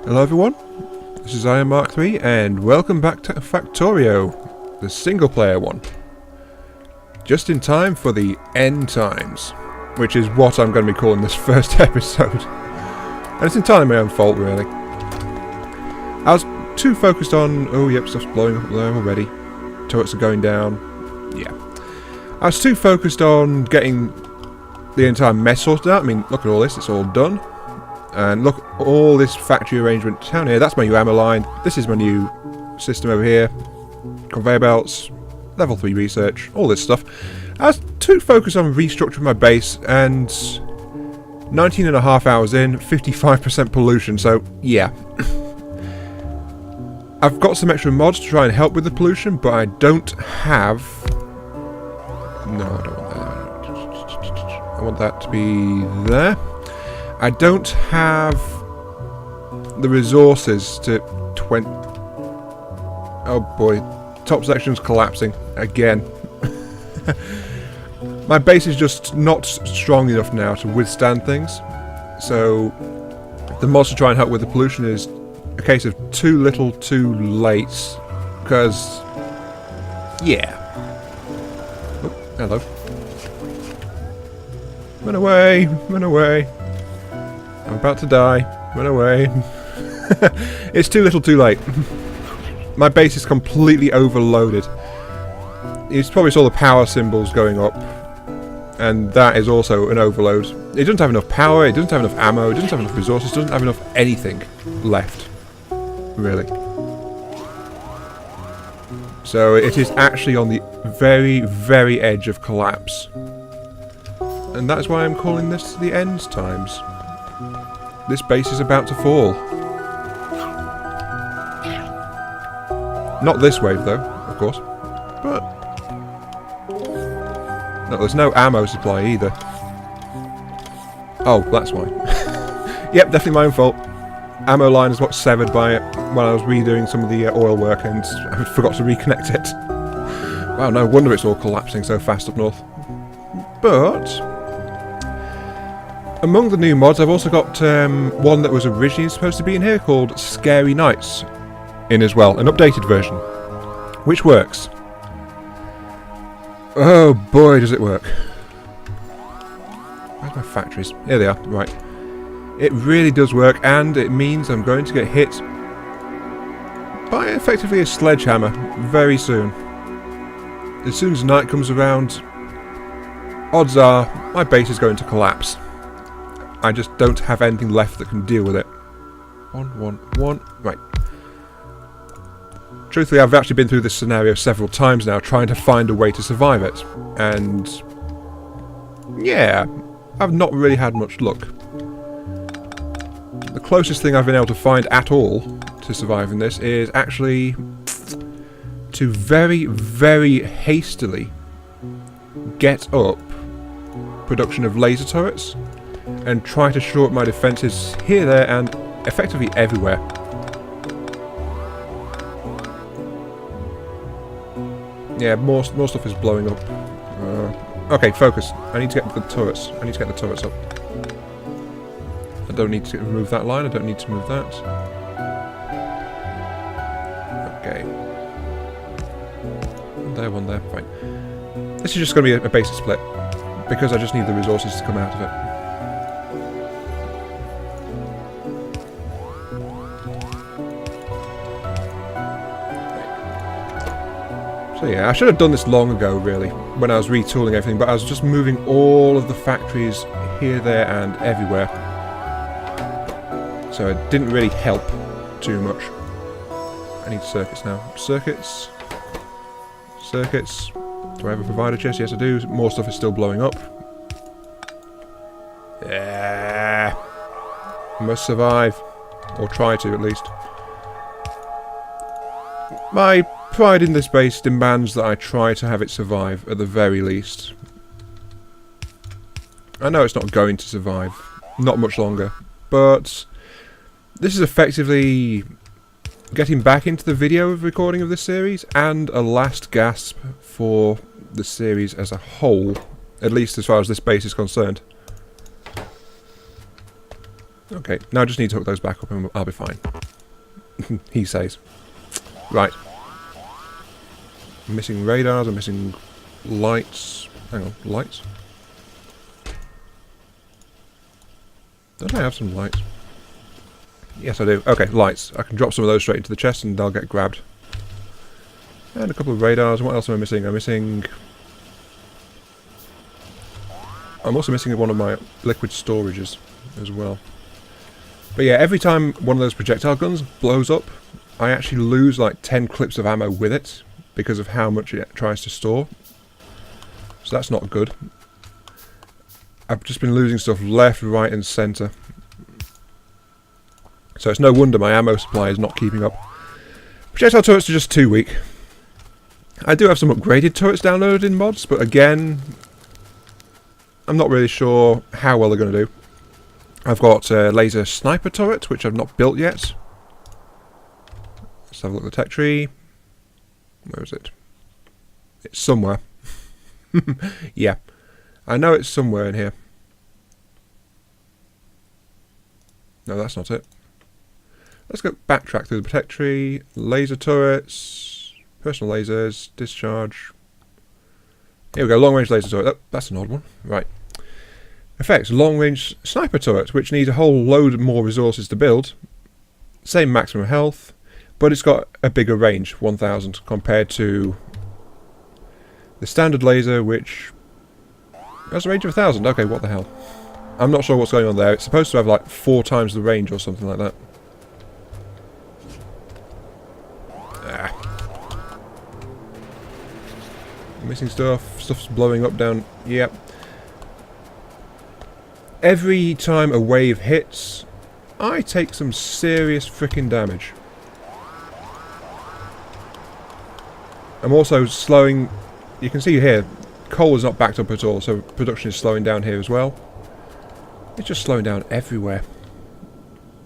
Hello everyone, this is Iron Mark 3 and welcome back to Factorio, the single player one. Just in time for the end times, which is what I'm going to be calling this first episode. And it's entirely my own fault really. I was too focused on, oh yep, stuff's blowing up there already. Turrets are going down, yeah. I was too focused on getting the entire mess sorted out. I mean, look at all this, it's all done. And look, all this factory arrangement down here, that's my new ammo line. This is my new system over here. Conveyor belts, level 3 research, all this stuff. I was too focused on restructuring my base, and 19.5 hours in, 55% pollution, so yeah. I've got some extra mods to try and help with the pollution, but I don't have... No, I don't want that. I want that to be there. I don't have the resources to 20... Oh boy, top section's collapsing again. My base is just not strong enough now to withstand things. So the mods to try and help with the pollution is a case of too little, too late. Because, yeah. Oh, hello. Run away, run away. I'm about to die. Run away. It's too little too late. My base is completely overloaded. You probably saw the power symbols going up. And that is also an overload. It doesn't have enough power, it doesn't have enough ammo, it doesn't have enough resources, it doesn't have enough anything left. Really. So it is actually on the very, very edge of collapse. And that's why I'm calling this the end times. This base is about to fall. Not this wave though, of course. But no, there's no ammo supply either. Oh, that's why. Yep, definitely my own fault. Ammo line is what severed by it when I was redoing some of the oil work and I forgot to reconnect it. Wow, no wonder it's all collapsing so fast up north. But among the new mods, I've also got one that was originally supposed to be in here called Scary Nights in as well, an updated version, which works. Oh boy, does it work. Where's my factories? Here they are, right. It really does work, and it means I'm going to get hit by effectively a sledgehammer very soon. As soon as night comes around, odds are my base is going to collapse. I just don't have anything left that can deal with it. One. Right. Truthfully, I've actually been through this scenario several times now, trying to find a way to survive it. And yeah, I've not really had much luck. The closest thing I've been able to find at all to surviving this is actually to very, very hastily get up production of laser turrets and try to shore up my defences here, there, and effectively everywhere. Yeah, more stuff is blowing up. Okay, focus. I need to get the turrets. I need to get the turrets up. I don't need to remove that line. I don't need to move that. Okay. One there. Fine. This is just going to be a basic split because I just need the resources to come out of it. So yeah, I should have done this long ago really, when I was retooling everything, but I was just moving all of the factories here, there and everywhere. So it didn't really help too much. I need circuits now. Circuits. Circuits. Do I have a provider chest? Yes I do. More stuff is still blowing up. Yeah. I must survive. Or try to at least. My pride in this base demands that I try to have it survive, at the very least. I know it's not going to survive, not much longer, but this is effectively getting back into the video recording of this series, and a last gasp for the series as a whole, at least as far as this base is concerned. Okay, now I just need to hook those back up and I'll be fine. He says. Right. I'm missing radars, I'm missing lights. Hang on, lights? Don't I have some lights? Yes, I do. Okay, lights. I can drop some of those straight into the chest and they'll get grabbed. And a couple of radars. What else am I missing? I'm also missing one of my liquid storages as well. But yeah, every time one of those projectile guns blows up, I actually lose like 10 clips of ammo with it because of how much it tries to store. So that's not good. I've just been losing stuff left, right and centre. So it's no wonder my ammo supply is not keeping up. Projectile turrets are just too weak. I do have some upgraded turrets downloaded in mods, but again, I'm not really sure how well they're going to do. I've got a laser sniper turret, which I've not built yet. Let's have a look at the tech tree. Where is it? It's somewhere. Yeah. I know it's somewhere in here. No, that's not it. Let's go backtrack through the tech tree. Laser turrets. Personal lasers. Discharge. Here we go, long range laser turret. Oh, that's an odd one. Right. Effects, long range sniper turret, which needs a whole load more resources to build. Same maximum health, but it's got a bigger range, 1000, compared to the standard laser, which has a range of 1000. Okay, what the hell? I'm not sure what's going on there. It's supposed to have like 4 times the range or something like that. Missing stuff. Stuff's blowing up down. Yep. Every time a wave hits, I take some serious freaking damage. I'm also slowing. You can see here, coal is not backed up at all, so production is slowing down here as well. It's just slowing down everywhere.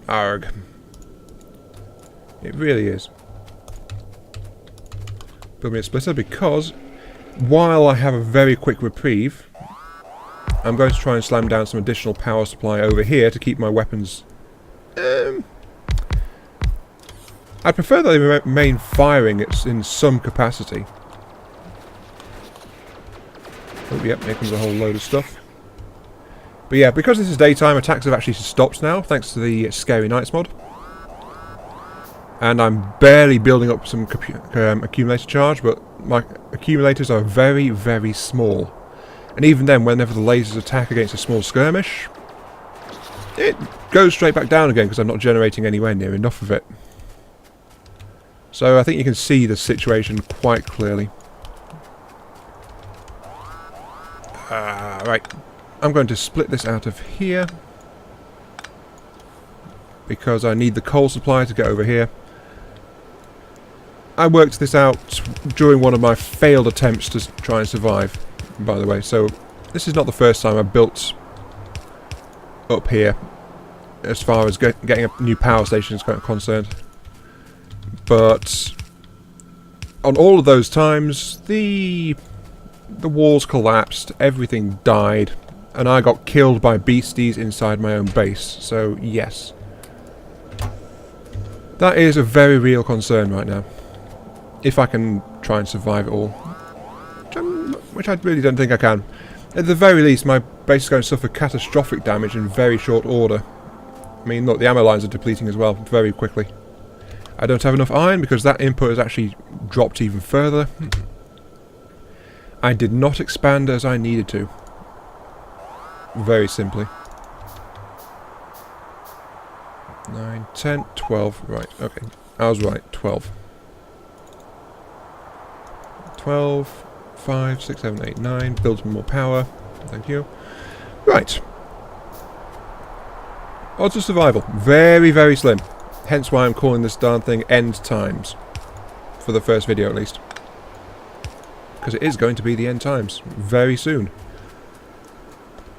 Arg. It really is. Build me a splitter because while I have a very quick reprieve, I'm going to try and slam down some additional power supply over here to keep my weapons. I prefer that they remain firing in some capacity. Oh, yep, here comes a whole load of stuff. But yeah, because this is daytime, attacks have actually stopped now, thanks to the Scary Nights mod. And I'm barely building up some accumulator charge, but my accumulators are very, very small. And even then, whenever the lasers attack against a small skirmish, it goes straight back down again because I'm not generating anywhere near enough of it. So I think you can see the situation quite clearly. Right. I'm going to split this out of here because I need the coal supply to get over here. I worked this out during one of my failed attempts to try and survive, by the way, so this is not the first time I've built up here as far as getting a new power station is concerned. But on all of those times, the walls collapsed, everything died, and I got killed by beasties inside my own base, so yes. That is a very real concern right now. If I can try and survive it all. Which I really don't think I can. At the very least, my base is going to suffer catastrophic damage in very short order. I mean, look, the ammo lines are depleting as well, very quickly. I don't have enough iron because that input has actually dropped even further. I did not expand as I needed to. Very simply. 9, 10, 12, right, okay. I was right, 12. 12, 5, 6, 7, 8, 9. Build some more power. Thank you. Right. Odds of survival. Very, very slim. Hence why I'm calling this darn thing End Times. For the first video at least. Because it is going to be the End Times. Very soon.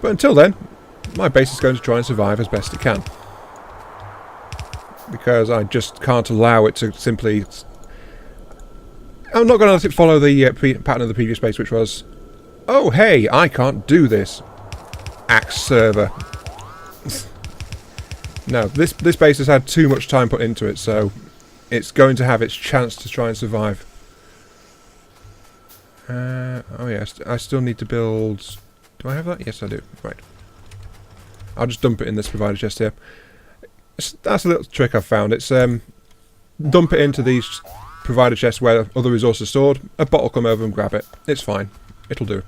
But until then, my base is going to try and survive as best it can. Because I just can't allow it to simply... I'm not going to let it follow the pattern of the previous base, which was, oh hey, I can't do this. Axe server. No, this base has had too much time put into it, so it's going to have its chance to try and survive. Oh yeah, I still need to build... Do I have that? Yes, I do. Right. I'll just dump it in this provider chest here. That's a little trick I've found. It's dump it into these provider chests where other resources are stored. A bot will come over and grab it. It's fine. It'll do.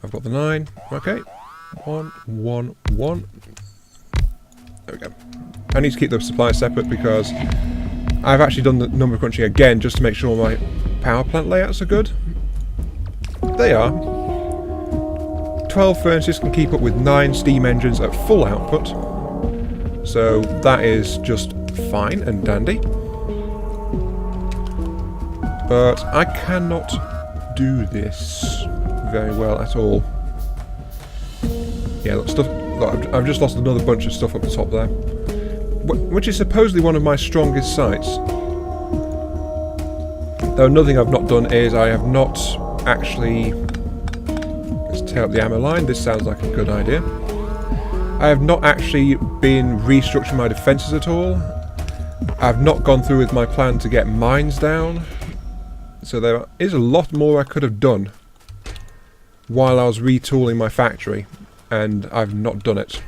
I've got the 9. Okay. 1, 1, 1. There we go. I need to keep those supplies separate because I've actually done the number crunching again just to make sure my power plant layouts are good. They are. 12 furnaces can keep up with 9 steam engines at full output. So that is just fine and dandy. But I cannot do this very well at all. Yeah, look, I've just lost another bunch of stuff up the top there. Which is supposedly one of my strongest sites. Though another thing I've not done is I have not actually... Let's tear up the ammo line. This sounds like a good idea. I have not actually been restructuring my defences at all. I've not gone through with my plan to get mines down. So there is a lot more I could have done while I was retooling my factory. And I've not done it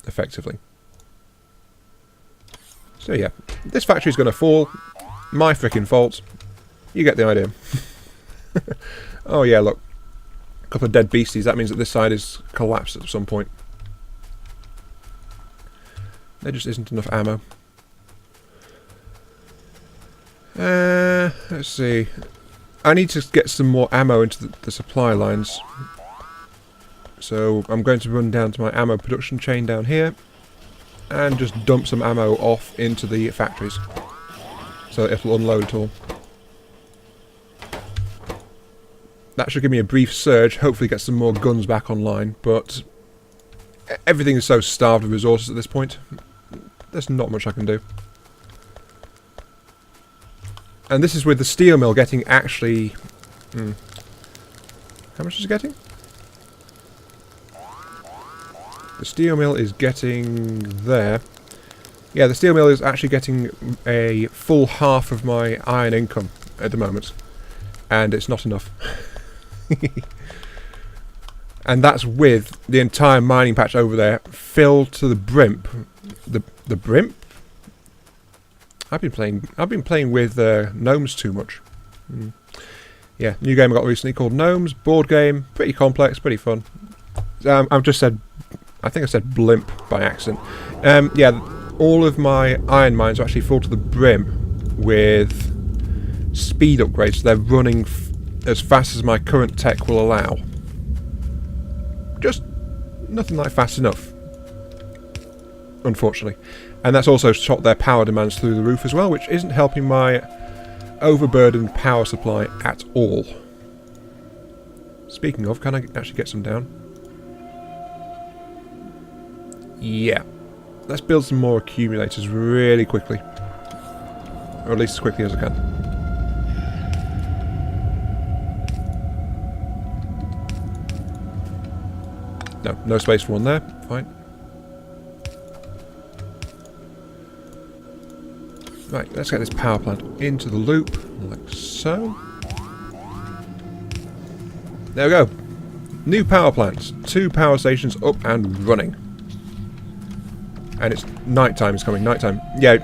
effectively. So yeah, this factory is going to fall. My frickin' fault. You get the idea. Oh yeah, look. A couple of dead beasties. That means that this side is collapsed at some point. There just isn't enough ammo. Let's see. I need to get some more ammo into the supply lines. So I'm going to run down to my ammo production chain down here and just dump some ammo off into the factories so that it'll unload it all. That should give me a brief surge, hopefully get some more guns back online, but everything is so starved of resources at this point, there's not much I can do. And this is with the steel mill getting actually... How much is it getting? The steel mill is getting there. Yeah, the steel mill is actually getting a full half of my iron income at the moment. And it's not enough. And that's with the entire mining patch over there filled to the brim. The brim? I've been playing with gnomes too much. Yeah, new game I got recently called Gnomes. Board game, pretty complex, pretty fun. I've just said... I think I said blimp by accident. Yeah, all of my iron mines are actually full to the brim with speed upgrades. So they're running as fast as my current tech will allow. Just nothing like fast enough, unfortunately. And that's also shot their power demands through the roof as well, which isn't helping my overburdened power supply at all. Speaking of, can I actually get some down? Yeah. Let's build some more accumulators really quickly. Or at least as quickly as I can. No, no space for one there. Fine. Right, let's get this power plant into the loop, like so. There we go. New power plants. 2 power stations up and running. And it's nighttime is coming, nighttime. Yeah,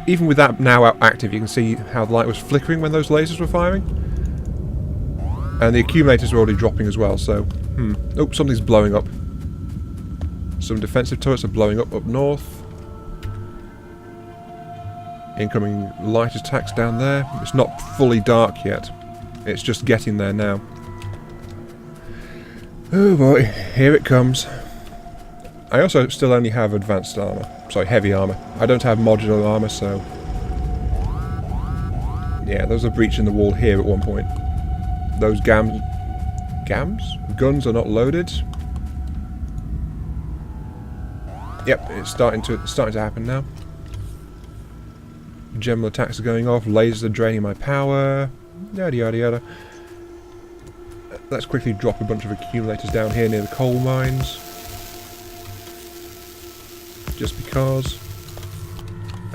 even with that now active, you can see how the light was flickering when those lasers were firing. And the accumulators were already dropping as well, so... Oh, something's blowing up. Some defensive turrets are blowing up north. Incoming light attacks down there. It's not fully dark yet. It's just getting there now. Oh boy, here it comes. I also still only have advanced armour. Sorry, heavy armour. I don't have modular armour, so... Yeah, there was a breach in the wall here at one point. Those guns are not loaded. Yep, it's starting to happen now. General attacks are going off, lasers are draining my power, yada yada yada. Let's quickly drop a bunch of accumulators down here near the coal mines. just because.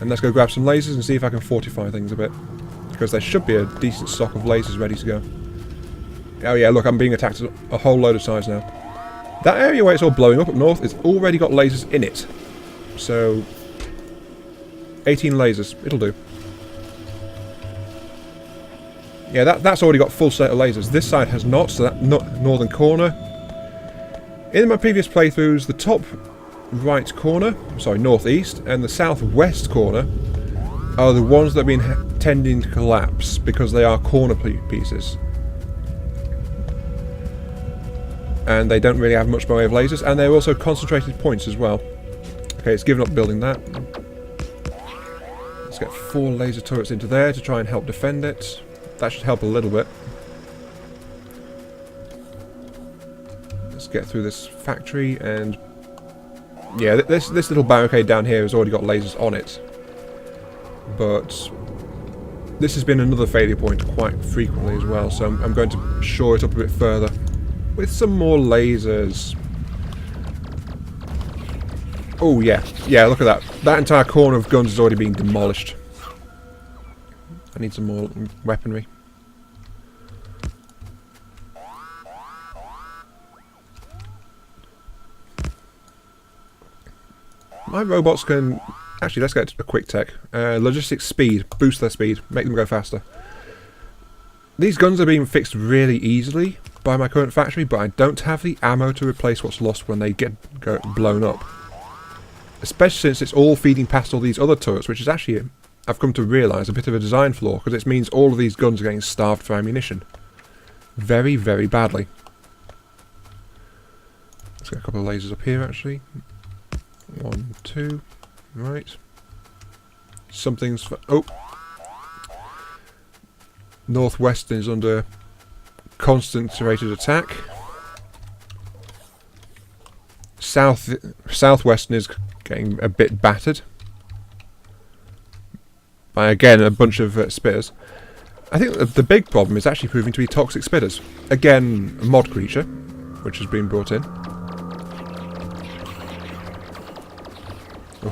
And let's go grab some lasers and see if I can fortify things a bit. Because there should be a decent stock of lasers ready to go. Oh yeah, look, I'm being attacked a whole load of times now. That area where it's all blowing up north, it's already got lasers in it. So, 18 lasers, it'll do. Yeah, that's already got full set of lasers. This side has not, so that northern corner. In my previous playthroughs, the top right corner, sorry, northeast, and the southwest corner are the ones that have been tending to collapse because they are corner pieces. And they don't really have much by way of lasers, and they're also concentrated points as well. Okay, it's given up building that. Let's get 4 laser turrets into there to try and help defend it. That should help a little bit. Let's get through this factory, and yeah, this little barricade down here has already got lasers on it. But this has been another failure point quite frequently as well, so I'm going to shore it up a bit further with some more lasers. Oh yeah, yeah, look at that. That entire corner of guns is already being demolished. I need some more weaponry. My robots can... Actually, let's get a quick tech. Logistics speed. Boost their speed. Make them go faster. These guns are being fixed really easily by my current factory, but I don't have the ammo to replace what's lost when they get blown up. Especially since it's all feeding past all these other turrets, which is actually, I've come to realise, a bit of a design flaw, because it means all of these guns are getting starved for ammunition. Very, very badly. Let's get a couple of lasers up here, actually. 1, 2... Right. Something's... Oh! Northwestern is under concentrated attack. Southwestern is getting a bit battered by, again, a bunch of spitters. I think the big problem is actually proving to be toxic spitters. Again, a mod creature, which has been brought in.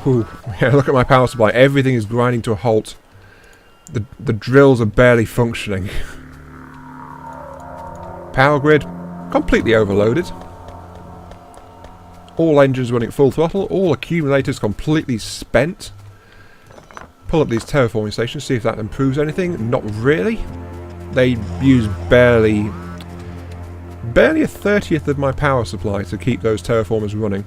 Ooh, yeah, look at my power supply. Everything is grinding to a halt. The drills are barely functioning. Power grid, completely overloaded. All engines running at full throttle. All accumulators completely spent. Pull up these terraforming stations, see if that improves anything. Not really. They use barely a 30th of my power supply to keep those terraformers running.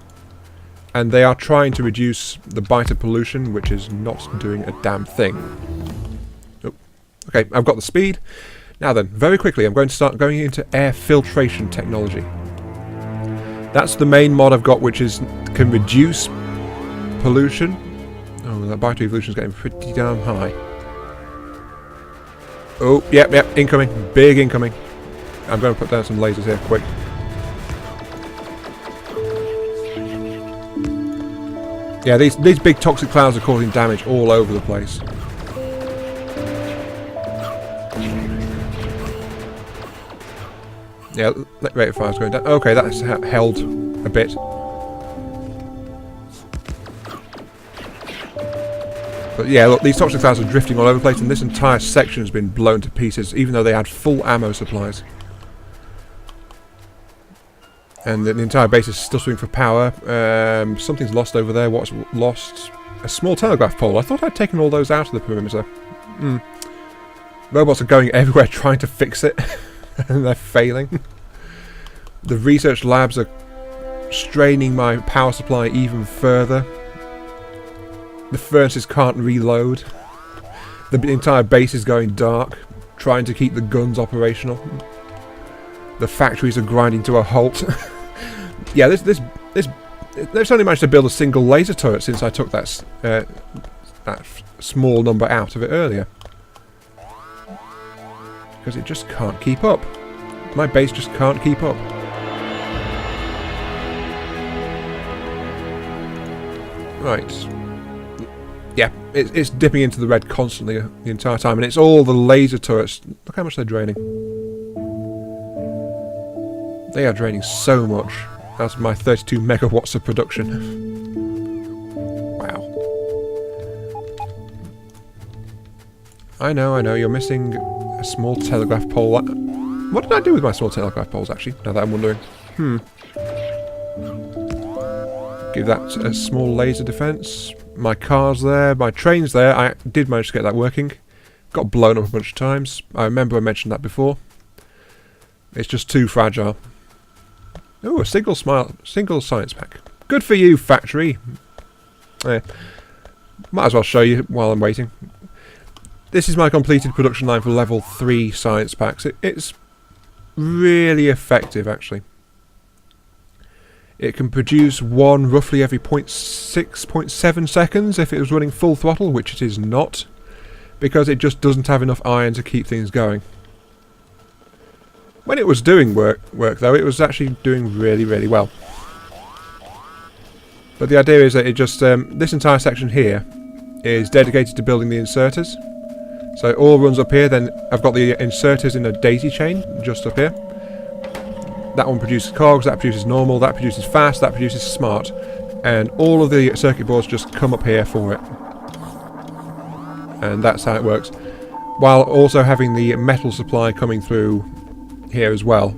And they are trying to reduce the biter pollution, which is not doing a damn thing. Oh. Okay, I've got the speed. Now then, very quickly, I'm going to start going into air filtration technology. That's the main mod I've got, which can reduce pollution. Oh, that biter evolution is getting pretty damn high. Oh, yep, incoming. Big incoming. I'm going to put down some lasers here, quick. Yeah, these big toxic clouds are causing damage all over the place. Yeah, rate of fire is going down. Okay, that's held a bit. But yeah, look, these toxic clouds are drifting all over the place, and this entire section has been blown to pieces, even though they had full ammo supplies. And the entire base is still swinging for power. Something's lost over there. What's lost? A small telegraph pole. I thought I'd taken all those out of the perimeter. Robots are going everywhere trying to fix it. And they're failing. The research labs are straining my power supply even further. The furnaces can't reload. The entire base is going dark, trying to keep the guns operational. The factories are grinding to a halt. Yeah, they've only managed to build a single laser turret since I took that small number out of it earlier. Because it just can't keep up. My base just can't keep up. Right. Yeah, it's dipping into the red constantly the entire time, and it's all the laser turrets. Look how much they're draining. They are draining so much out of my 32 megawatts of production. I know, you're missing a small telegraph pole. What did I do with my small telegraph poles, actually? Now that I'm wondering. Give that a small laser defense. My car's there, my train's there. I did manage to get that working. Got blown up a bunch of times. I remember I mentioned that before. It's just too fragile. Oh, a single science pack. Good for you, Factory. Might as well show you while I'm waiting. This is my completed production line for level 3 science packs. It's really effective, actually. It can produce one roughly every 0.6, 0.7 seconds if it was running full throttle, which it is not, because it just doesn't have enough iron to keep things going. When it was doing work though, it was actually doing really, really well. But the idea is that it just, this entire section here is dedicated to building the inserters. So it all runs up here, then I've got the inserters in a daisy chain just up here. That one produces cogs, that produces normal, that produces fast, that produces smart. And all of the circuit boards just come up here for it. And that's how it works. While also having the metal supply coming through here as well,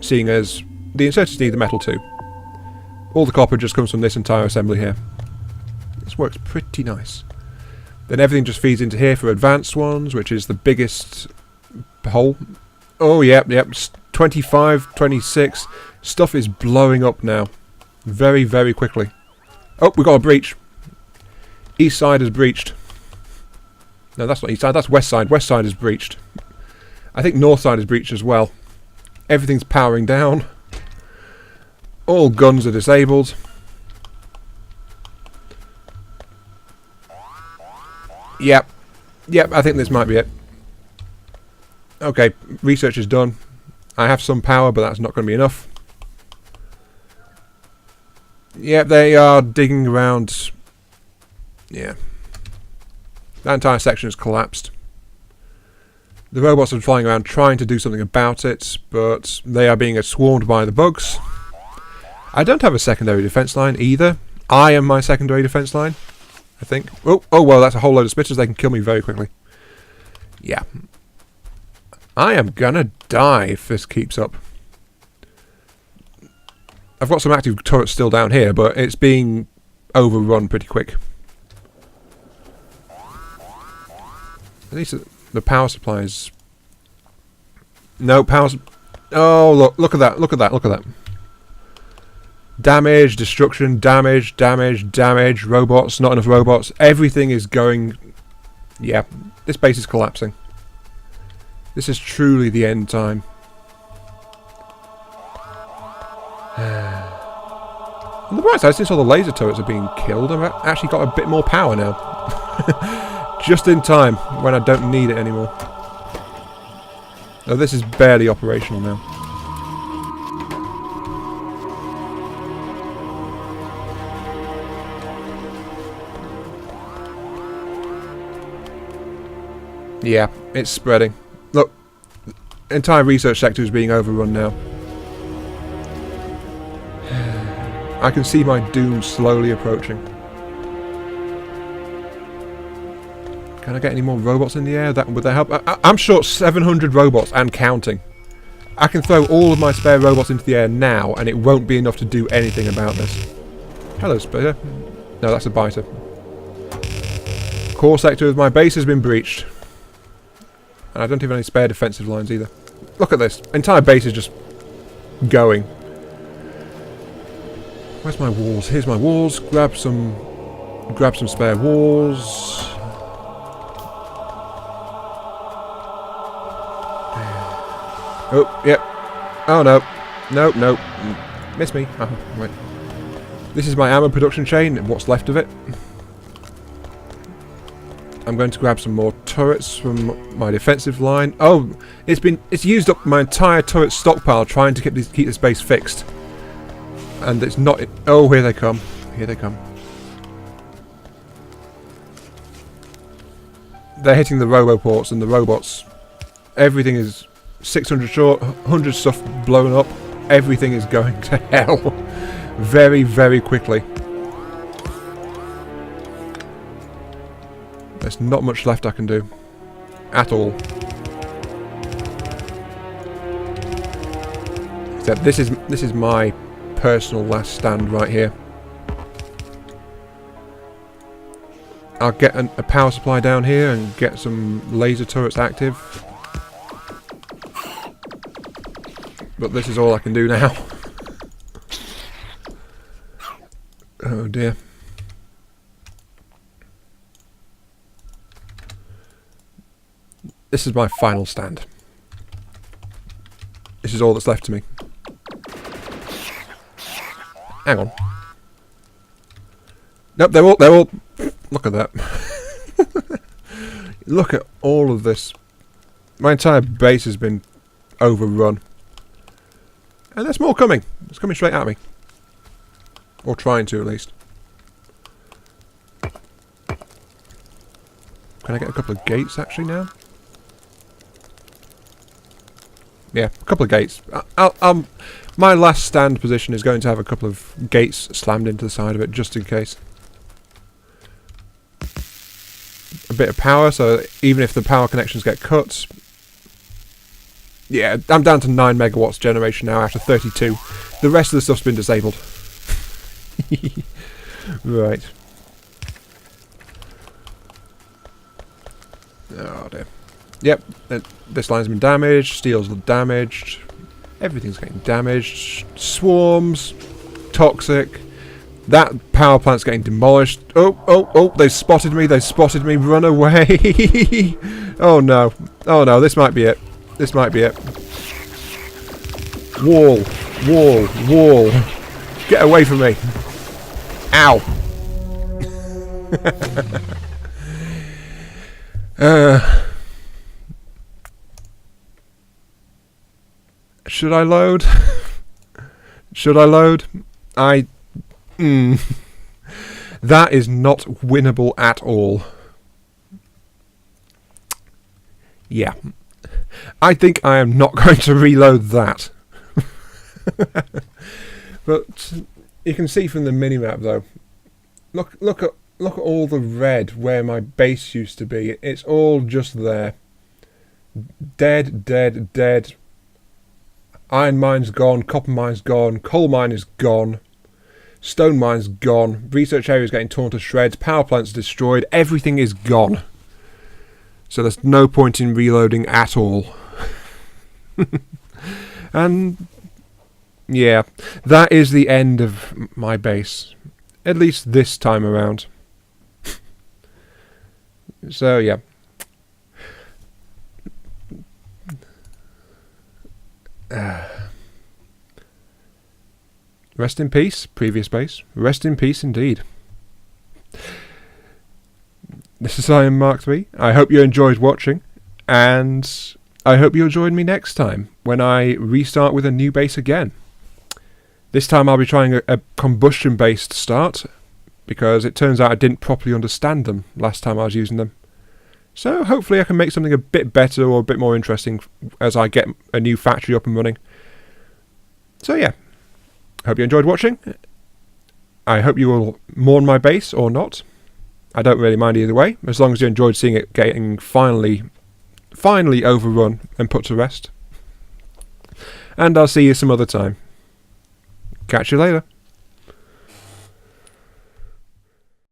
seeing as the inserters need the metal too. All the copper just comes from this entire assembly here. This works pretty nice. Then everything just feeds into here for advanced ones, which is the biggest hole. Oh, yep. 25, 26. Stuff is blowing up now. Very, very quickly. Oh, we got a breach. East side is breached. No, that's not east side, that's west side. West side is breached. I think north side is breached as well. Everything's powering down. All guns are disabled. Yep, I think this might be it. Okay, research is done. I have some power, but that's not going to be enough. Yep, they are digging around. Yeah. That entire section has collapsed. The robots are flying around trying to do something about it, but they are being swarmed by the bugs. I don't have a secondary defense line either. I am my secondary defense line, I think. Oh well, that's a whole load of spitters. They can kill me very quickly. Yeah. I am gonna die if this keeps up. I've got some active turrets still down here, but it's being overrun pretty quick. At least the power supply is... No, power... Oh, look at that, look at that. Damage, destruction, damage, robots, not enough robots. Everything is going... Yeah, this base is collapsing. This is truly the end time. On the bright side, since all the laser turrets are being killed, I've actually got a bit more power now. Just in time, when I don't need it anymore. Oh, this is barely operational now. Yeah, it's spreading. Look, the entire research sector is being overrun now. I can see my doom slowly approaching. Can I get any more robots in the air? Would that help? I'm short 700 robots and counting. I can throw all of my spare robots into the air now and it won't be enough to do anything about this. Hello, spitter. No, that's a biter. Core sector of my base has been breached. And I don't have any spare defensive lines either. Look at this. Entire base is just going. Where's my walls? Here's my walls. Grab some spare walls. Oh, yep. Oh no. No. Miss me. Oh, wait. This is my ammo production chain, what's left of it. I'm going to grab some more turrets from my defensive line. Oh, it's used up my entire turret stockpile trying to keep this base fixed. And it's not... Oh, here they come. Here they come. They're hitting the roboports and the robots. Everything is 600 short, 100 stuff blown up. Everything is going to hell. Very, very quickly. There's not much left I can do. at all. Except this is my personal last stand right here. I'll get a power supply down here and get some laser turrets active. But this is all I can do now. Oh dear. This is my final stand. This is all that's left to me. Hang on. Nope, they're all... Look at that. Look at all of this. My entire base has been overrun. And there's more coming. It's coming straight at me. Or trying to, at least. Can I get a couple of gates, actually, now? Yeah, a couple of gates. My last stand position is going to have a couple of gates slammed into the side of it, just in case. A bit of power, so even if the power connections get cut... Yeah, I'm down to 9 megawatts generation now after 32. The rest of the stuff's been disabled. Right. Oh dear. Yep, this line's been damaged, steel's damaged, everything's getting damaged, swarms, toxic, that power plant's getting demolished. Oh, they've spotted me, run away. Oh no, this might be it, Wall, get away from me. Ow. Should I load? That is not winnable at all. Yeah. I think I am not going to reload that. But you can see from the minimap though. Look at all the red where my base used to be. It's all just there. Dead. Iron mine's gone, copper mine's gone, coal mine is gone, stone mine's gone, research area is getting torn to shreds, power plant's destroyed, everything is gone. So there's no point in reloading at all. And yeah, that is the end of my base. At least this time around. So yeah. Rest in peace, previous base. Rest in peace indeed. This is I Am Mark III. I hope you enjoyed watching, and I hope you'll join me next time when I restart with a new base again. This time I'll be trying a combustion-based start, because it turns out I didn't properly understand them last time I was using them. So hopefully I can make something a bit better or a bit more interesting as I get a new factory up and running. So yeah, hope you enjoyed watching. I hope you will mourn my base or not. I don't really mind either way, as long as you enjoyed seeing it getting finally overrun and put to rest. And I'll see you some other time. Catch you later.